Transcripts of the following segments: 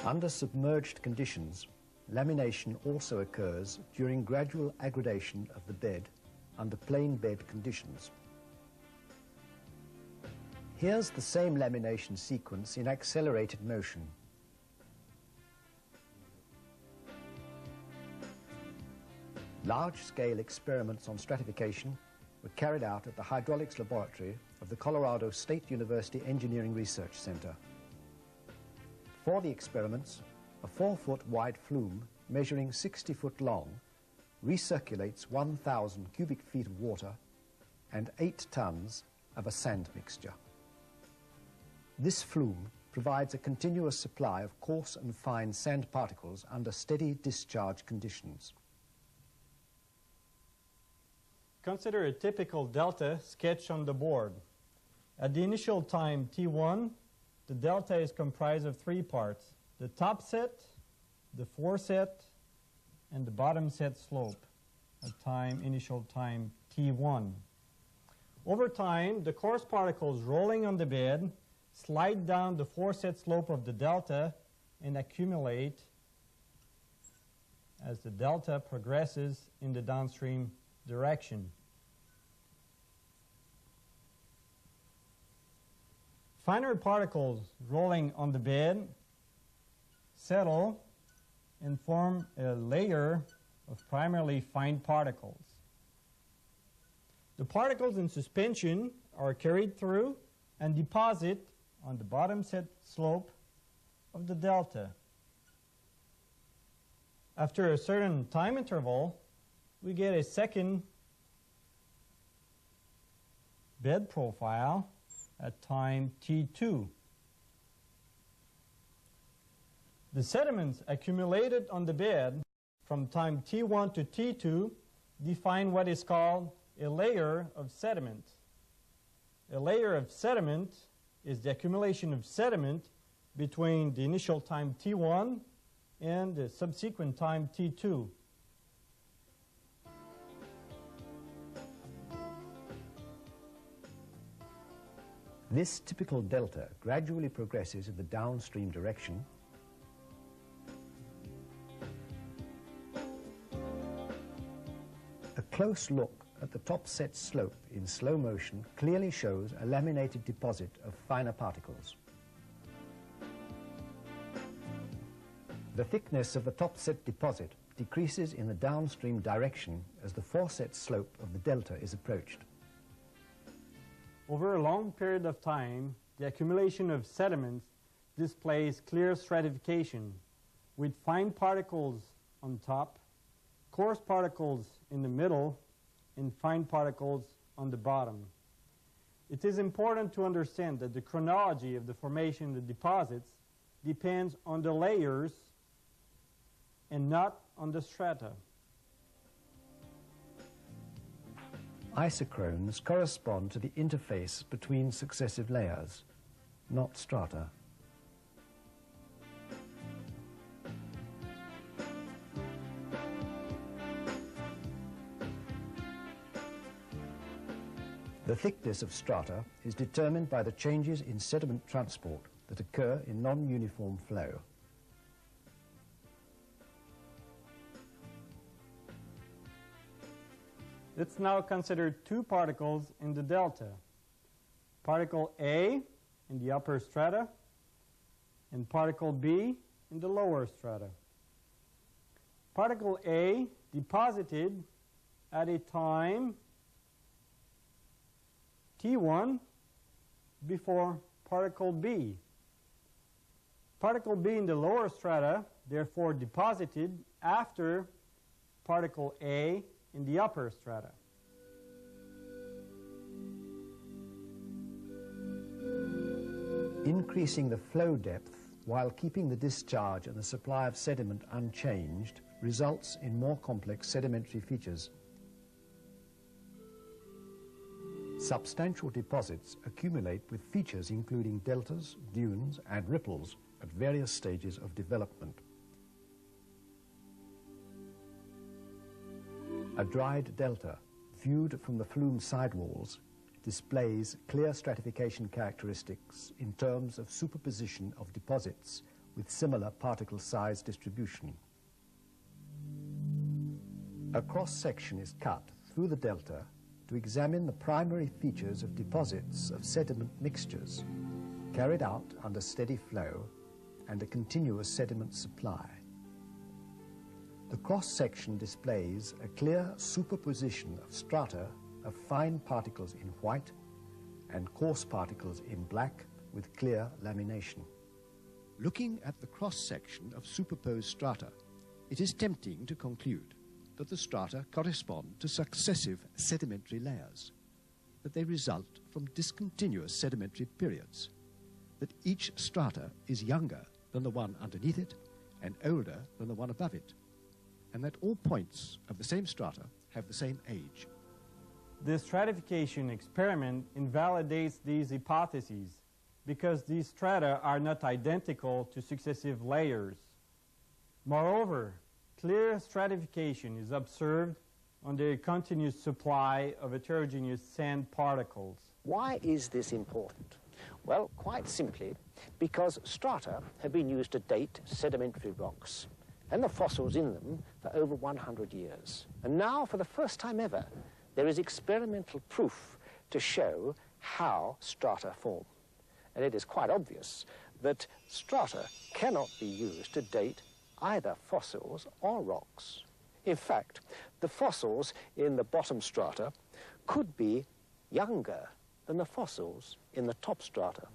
Under submerged conditions, lamination also occurs during gradual aggradation of the bed under plain bed conditions. Here's the same lamination sequence in accelerated motion. Large-scale experiments on stratification were carried out at the Hydraulics Laboratory of the Colorado State University Engineering Research Center. For the experiments, a 4-foot wide flume measuring 60 foot long recirculates 1,000 cubic feet of water and 8 tons of a sand mixture. This flume provides a continuous supply of coarse and fine sand particles under steady discharge conditions. Consider a typical delta sketched on the board. At the initial time T1, the delta is comprised of 3 parts: the top set, the foreset, and the bottom set slope at initial time T1. Over time, the coarse particles rolling on the bed slide down the foreset slope of the delta and accumulate as the delta progresses in the downstream direction. Finer particles rolling on the bed settle and form a layer of primarily fine particles. The particles in suspension are carried through and deposit on the bottom set slope of the delta. After a certain time interval, we get a second bed profile at time T2. The sediments accumulated on the bed from time T1 to T2 define what is called a layer of sediment. A layer of sediment is the accumulation of sediment between the initial time T1 and the subsequent time T2. This typical delta gradually progresses in the downstream direction A close look at the top set slope in slow motion clearly shows a laminated deposit of finer particles. The thickness of the top set deposit decreases in the downstream direction as the foreset slope of the delta is approached. Over a long period of time, the accumulation of sediments displays clear stratification, with fine particles on top, coarse particles in the middle, and fine particles on the bottom. It is important to understand that the chronology of the formation of the deposits depends on the layers and not on the strata. Isochrones correspond to the interface between successive layers, not strata. The thickness of strata is determined by the changes in sediment transport that occur in non-uniform flow. Let's now consider 2 particles in the delta. Particle A in the upper strata and particle B in the lower strata. Particle A deposited at a time T1 before particle B. Particle B in the lower strata therefore deposited after particle A in the upper strata. Increasing the flow depth while keeping the discharge and the supply of sediment unchanged results in more complex sedimentary features. Substantial deposits accumulate with features including deltas, dunes, and ripples at various stages of development. A dried delta, viewed from the flume sidewalls, displays clear stratification characteristics in terms of superposition of deposits with similar particle size distribution. A cross-section is cut through the delta to examine the primary features of deposits of sediment mixtures carried out under steady flow and a continuous sediment supply. The cross-section displays a clear superposition of strata of fine particles in white and coarse particles in black with clear lamination. Looking at the cross-section of superposed strata, it is tempting to conclude that the strata correspond to successive sedimentary layers, that they result from discontinuous sedimentary periods, that each strata is younger than the one underneath it and older than the one above it, and that all points of the same strata have the same age. This stratification experiment invalidates these hypotheses because these strata are not identical to successive layers. Moreover, clear stratification is observed under a continuous supply of heterogeneous sand particles. Why is this important? Well, quite simply, because strata have been used to date sedimentary rocks and the fossils in them for over 100 years. And now, for the first time ever, there is experimental proof to show how strata form. And it is quite obvious that strata cannot be used to date either fossils or rocks. In fact, the fossils in the bottom strata could be younger than the fossils in the top strata.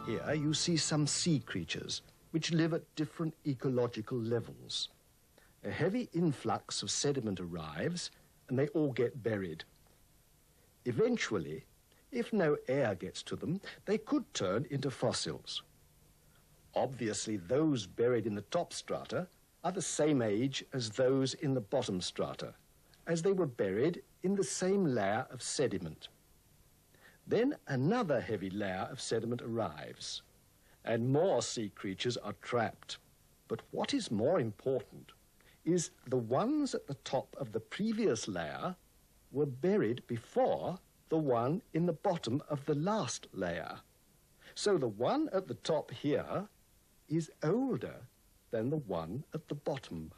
Here you see some sea creatures which live at different ecological levels. A heavy influx of sediment arrives and they all get buried. Eventually, if no air gets to them, they could turn into fossils. Obviously, those buried in the top strata are the same age as those in the bottom strata, as they were buried in the same layer of sediment. Then another heavy layer of sediment arrives, and more sea creatures are trapped. But what is more important is the ones at the top of the previous layer were buried before the one in the bottom of the last layer. So the one at the top here is older than the one at the bottom.